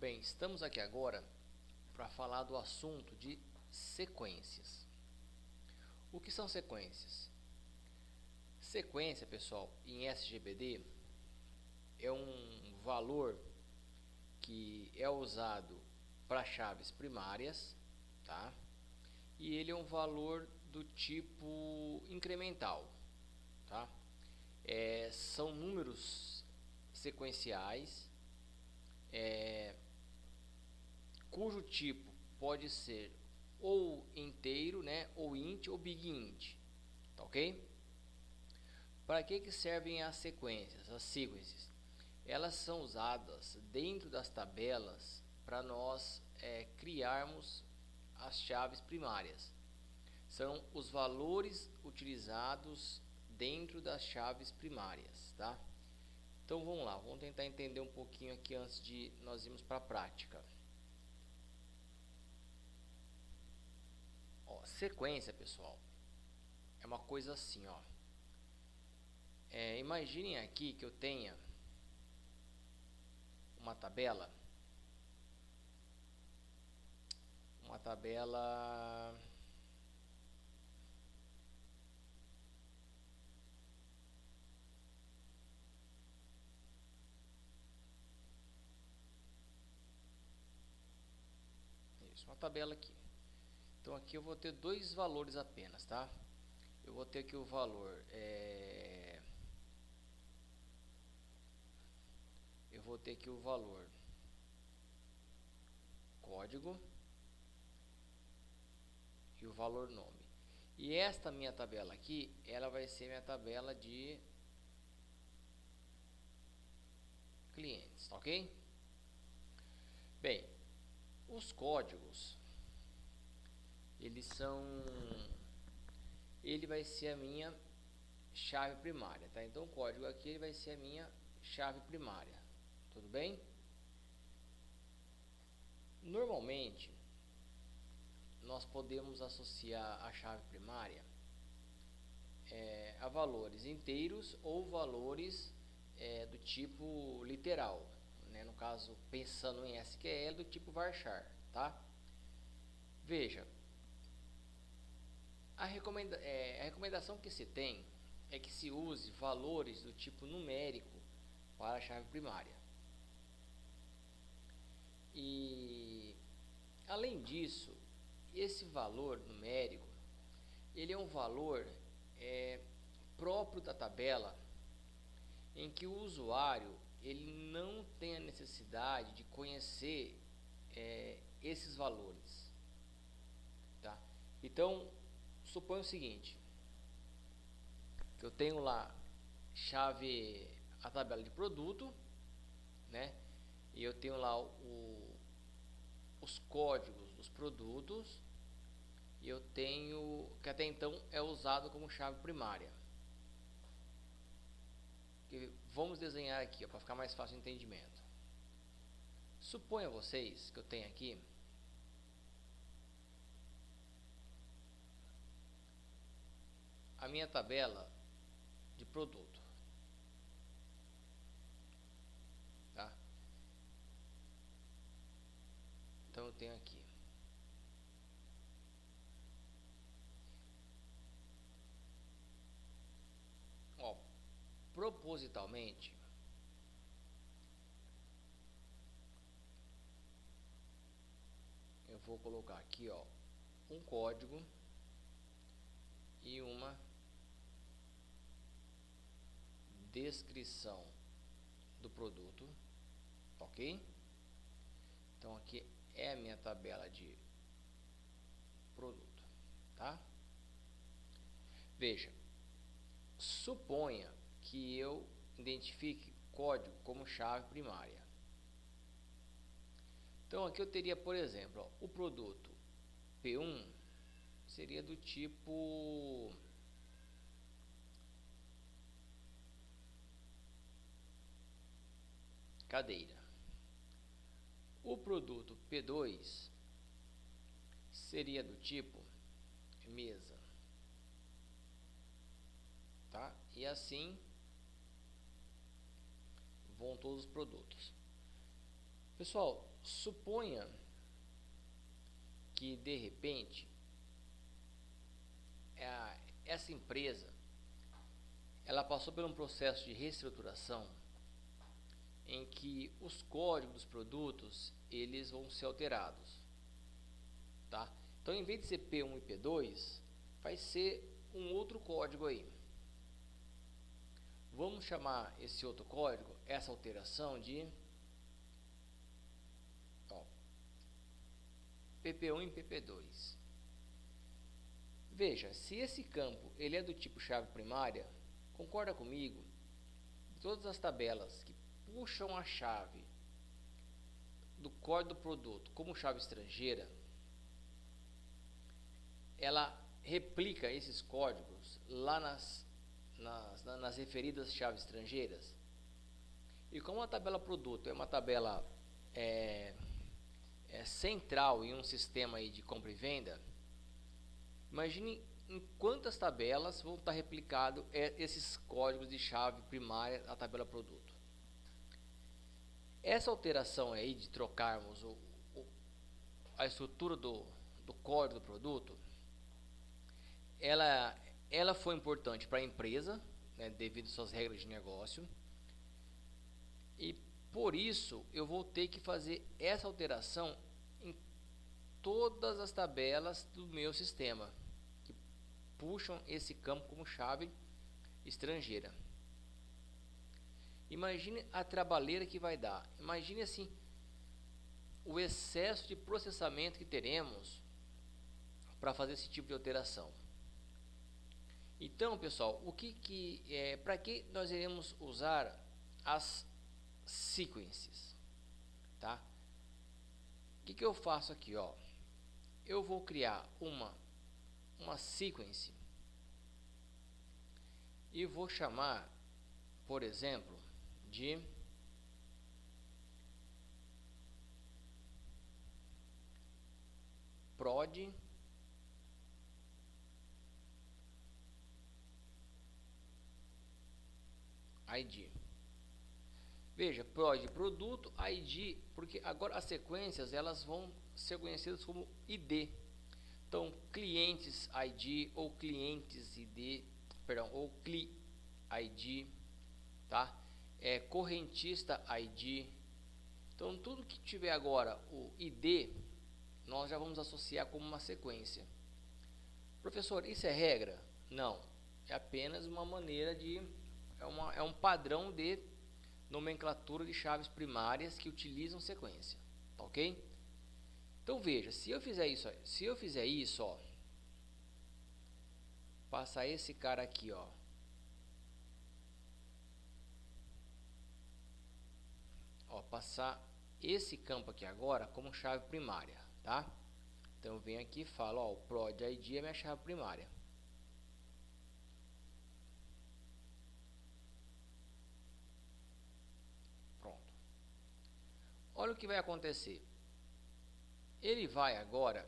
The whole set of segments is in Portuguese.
Bem, estamos aqui agora para falar do assunto de sequências. O que são sequências? Sequência, pessoal, em SGBD é um valor que é usado para chaves primárias, tá? E ele é um valor do tipo incremental, tá? São números sequenciais cujo tipo pode ser ou inteiro, né, ou int ou big int, tá ok? Para que servem as sequências? As sequências, elas são usadas dentro das tabelas para nós criarmos as chaves primárias. São os valores utilizados dentro das chaves primárias, tá? Então vamos lá, vamos tentar entender um pouquinho aqui antes de nós irmos para a prática. Ó, sequência, pessoal, é uma coisa assim, ó. Imaginem aqui que eu tenha uma tabela, uma tabela aqui. Então aqui eu vou ter dois valores apenas, tá? Eu vou ter aqui o valor código e o valor nome. E esta minha tabela aqui, ela vai ser minha tabela de clientes, tá ok? Bem, os códigos, ele vai ser a minha chave primária, tá? Então o código aqui ele vai ser a minha chave primária, tudo bem? Normalmente nós podemos associar a chave primária a valores inteiros ou valores do tipo literal, né? No caso, pensando em SQL, do tipo varchar, tá? Veja, a recomendação que se tem é que se use valores do tipo numérico para a chave primária. E além disso, esse valor numérico, ele é um valor próprio da tabela, em que o usuário ele não tem a necessidade de conhecer esses valores, tá? Então, suponha o seguinte, que eu tenho lá a tabela de produto, né? E eu tenho lá os códigos dos produtos, e eu tenho que até então é usado como chave primária. Vamos desenhar aqui para ficar mais fácil o entendimento. Suponha vocês que eu tenho aqui a minha tabela de produto, tá? Então eu tenho aqui propositalmente eu vou colocar aqui um código e uma descrição do produto, ok? Então aqui é a minha tabela de produto, tá? Veja, suponha que eu identifique código como chave primária. Então aqui eu teria, por exemplo, o produto P1 seria do tipo cadeira. O produto P2 seria do tipo mesa, tá? E assim vão todos os produtos. Pessoal, suponha que de repente essa empresa ela passou por um processo de reestruturação em que os códigos dos produtos eles vão ser alterados, tá? Então, em vez de ser P1 e P2, vai ser um outro código aí. Vamos chamar esse outro código, essa alteração de PP1 e PP2. Veja, se esse campo ele é do tipo chave primária, concorda comigo? Todas as tabelas que puxam a chave do código do produto como chave estrangeira, ela replica esses códigos lá nas referidas chaves estrangeiras. E como a tabela produto é uma tabela central em um sistema aí de compra e venda, imagine em quantas tabelas vão estar replicados esses códigos de chave primária da tabela produto. Essa alteração aí de trocarmos a estrutura do código do produto, ela foi importante para a empresa, né, devido às suas regras de negócio, e por isso eu vou ter que fazer essa alteração em todas as tabelas do meu sistema que puxam esse campo como chave estrangeira. Imagine a trabalheira que vai dar. Imagine assim o excesso de processamento que teremos para fazer esse tipo de alteração. Então, pessoal, para que nós iremos usar as sequences, tá? O que eu faço aqui, ó? Eu vou criar uma sequence e vou chamar, por exemplo, de prod ID. Veja, prod produto ID, porque agora as sequências elas vão ser conhecidas como ID. Então, clientes ID ou clientes ID, perdão, ou CLI ID, tá? Correntista ID. Então, tudo que tiver agora o ID, nós já vamos associar como uma sequência. Professor, isso é regra? Não, é apenas uma maneira de é um padrão de nomenclatura de chaves primárias que utilizam sequência, tá ok? Então veja, se eu fizer isso, ó, passar esse cara aqui, ó, passar esse campo aqui agora como chave primária, tá? Então eu venho aqui e falo, ó, o prod ID é minha chave primária. Olha o que vai acontecer. Ele vai agora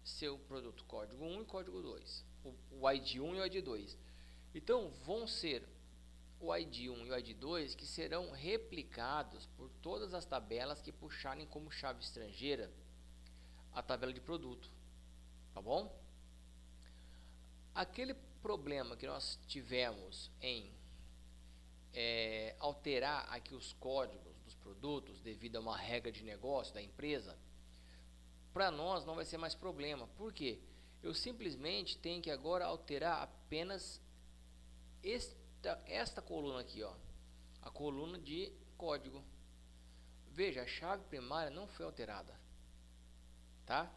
ser o produto código 1 e código 2. O ID 1 e o ID 2. Então, vão ser o ID 1 e o ID 2 que serão replicados por todas as tabelas que puxarem como chave estrangeira a tabela de produto. Tá bom? Aquele problema que nós tivemos em alterar aqui os códigos dos produtos devido a uma regra de negócio da empresa, para nós não vai ser mais problema. Por quê? Eu simplesmente tenho que agora alterar apenas esta coluna aqui, ó, a coluna de código. Veja, a chave primária não foi alterada, tá?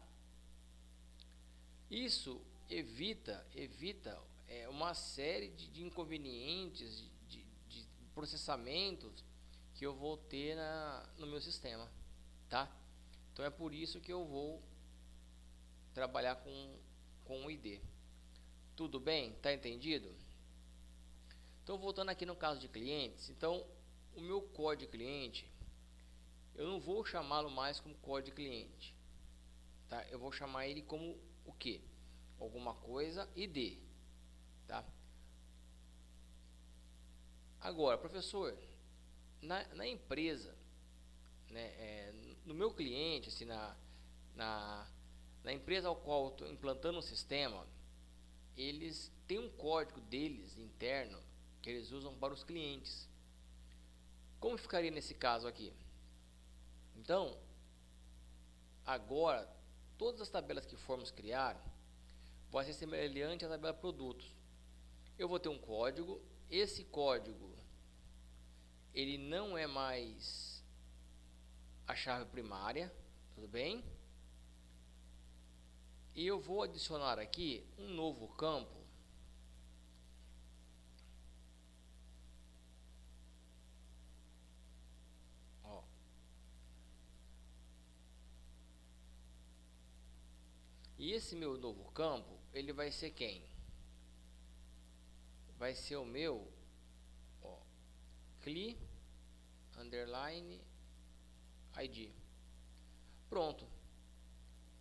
Isso evita uma série de inconvenientes, de processamentos que eu vou ter no meu sistema, tá? Então é por isso que eu vou trabalhar com o ID. Tudo bem? Tá entendido? Então voltando aqui no caso de clientes, então o meu código cliente eu não vou chamá-lo mais como código cliente, tá? Eu vou chamar ele como o que? Alguma coisa ID, tá? Agora, professor, na empresa né, no meu cliente, assim, na, na empresa ao qual eu estou implantando um sistema, eles têm um código deles interno que eles usam para os clientes. Como ficaria nesse caso aqui? Então, agora, todas as tabelas que formos criar vai ser semelhante à tabela produtos. Eu vou ter um código, esse código ele não é mais a chave primária, tudo bem? E eu vou adicionar aqui um novo campo. Ó. E esse meu novo campo, ele vai ser quem? Vai ser o meu, ó, CLI underline ID. Pronto.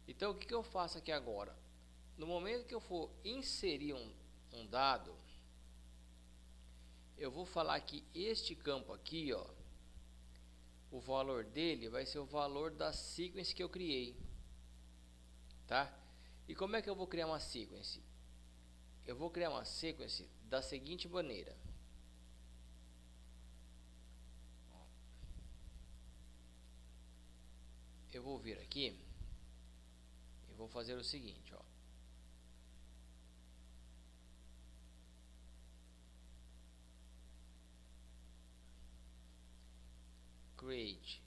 Então o que eu faço aqui agora? No momento que eu for inserir um dado, eu vou falar que este campo aqui, ó, o valor dele vai ser o valor da sequence que eu criei, tá? E como é que eu vou criar uma sequence? Eu vou criar uma sequence da seguinte maneira. Eu vou vir aqui e vou fazer o seguinte, ó. Create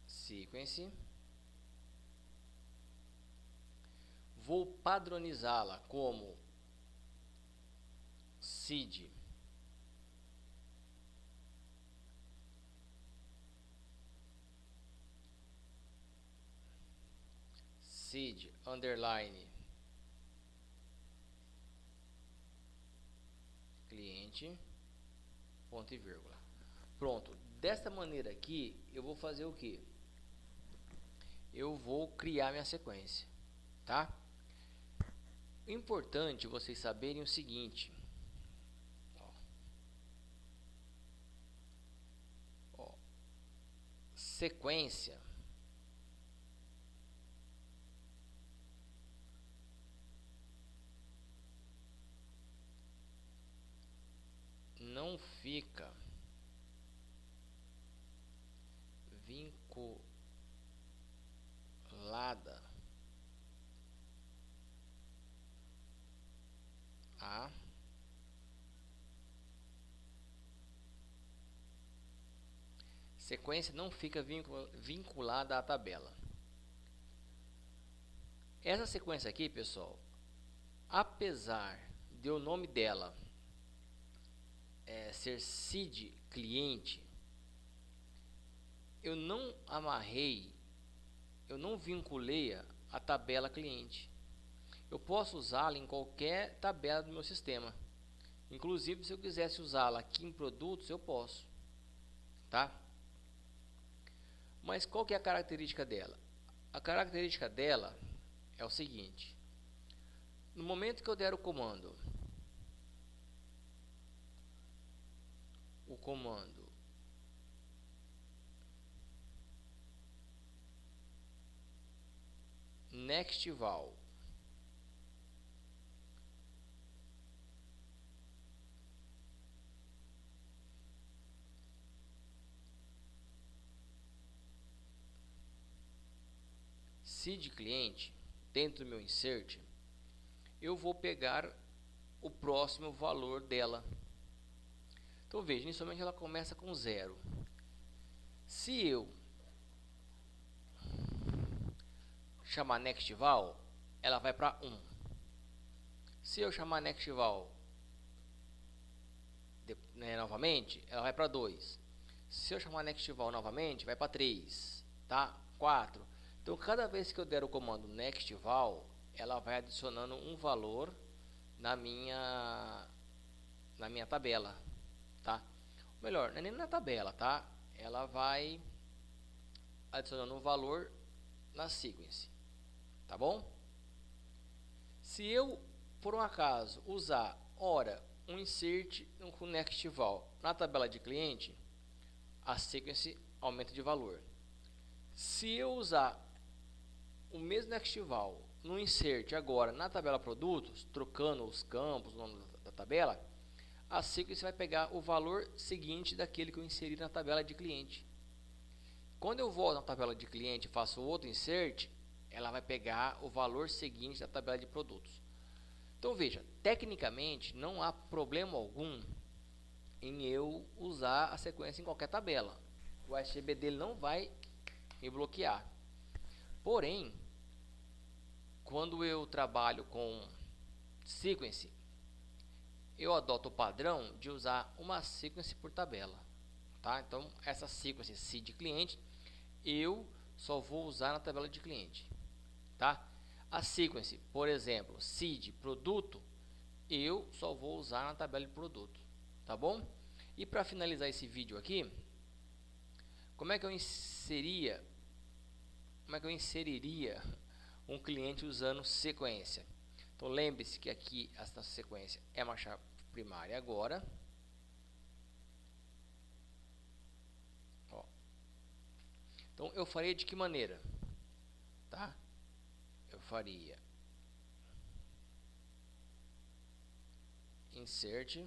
sequence. Vou padronizá-la como seed underline cliente ponto e vírgula. Pronto. Desta maneira aqui eu vou fazer o que? Eu vou criar minha sequência, tá? Importante vocês saberem o seguinte, ó, sequência não fica vinculada a sequência não fica vinculada à tabela. Essa sequência aqui, pessoal, apesar de o nome dela ser seed cliente, eu não amarrei, eu não vinculei a tabela cliente. Eu posso usá-la em qualquer tabela do meu sistema. Inclusive, se eu quisesse usá-la aqui em produtos, eu posso, tá? Mas qual que é a característica dela? A característica dela é o seguinte: no momento que eu der o comando nextval seed cliente dentro do meu insert, eu vou pegar o próximo valor dela. Então veja, inicialmente ela começa com 0. Se eu chamar nextval, ela vai para 1. Se eu chamar nextval novamente, ela vai para 2. Se eu chamar nextval novamente, vai para 3, tá? 4. Então cada vez que eu der o comando nextval, ela vai adicionando um valor na minha tabela, tá? Melhor, não é nem na tabela, tá? Ela vai adicionando um valor na sequence, tá bom? Se eu por um acaso usar ora um insert com nextval na tabela de cliente, a sequence aumenta de valor. Se eu usar o mesmo nextval no insert agora na tabela produtos, trocando os campos, o nome da tabela, a sequence vai pegar o valor seguinte daquele que eu inseri na tabela de cliente. Quando eu volto na tabela de cliente e faço outro insert, ela vai pegar o valor seguinte da tabela de produtos. Então veja, tecnicamente não há problema algum em eu usar a sequência em qualquer tabela. O RGB dele não vai me bloquear. Porém, quando eu trabalho com sequence, eu adoto o padrão de usar uma sequence por tabela, tá? Então, essa sequence seed cliente, eu só vou usar na tabela de cliente, tá? A sequence, por exemplo, seed produto, eu só vou usar na tabela de produto, tá bom? E para finalizar esse vídeo aqui, como é que eu inseriria um cliente usando sequência? Então lembre-se que aqui essa sequência é uma chave primária agora. Ó. Então eu faria de que maneira? Tá? Eu faria insert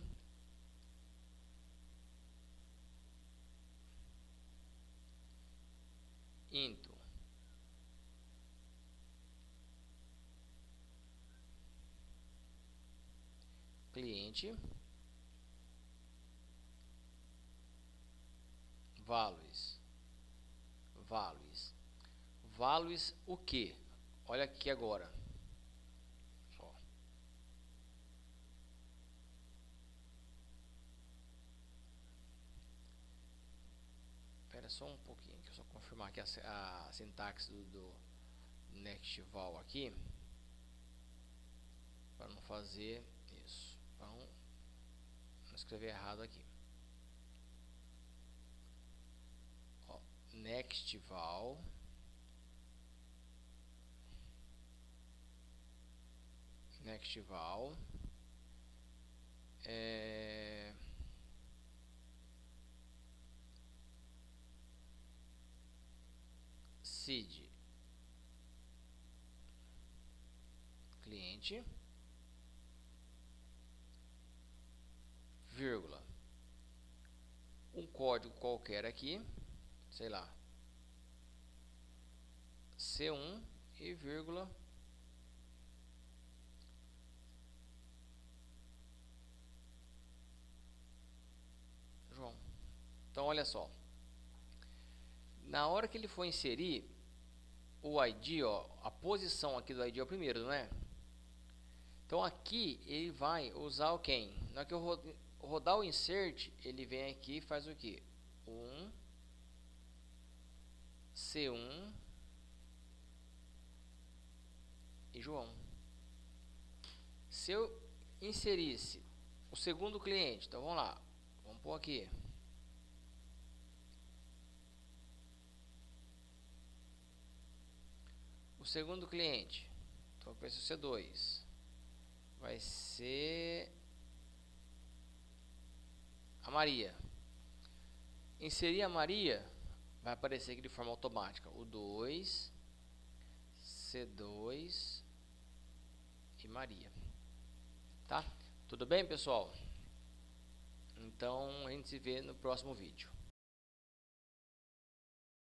into cliente values o que? Olha aqui agora. Ó. Espera só um pouquinho, que eu só confirmar aqui a sintaxe do nextval aqui, para não fazer isso, para não escrever errado aqui. Ó, nextval seed cliente, vírgula, um código qualquer aqui, sei lá, C1 e vírgula João. Então olha só, na hora que ele for inserir o ID, ó, a posição aqui do ID é o primeiro, não é? Então aqui ele vai usar o quem? Na hora que eu rodar o insert, ele vem aqui e faz o que? C1 e João. Se eu inserisse o segundo cliente, então vamos lá, vamos pôr aqui. O segundo cliente, então vai ser o C2, vai ser a Maria. Inserir a Maria, vai aparecer aqui de forma automática o 2, C2 e Maria. Tá? Tudo bem, pessoal? Então a gente se vê no próximo vídeo.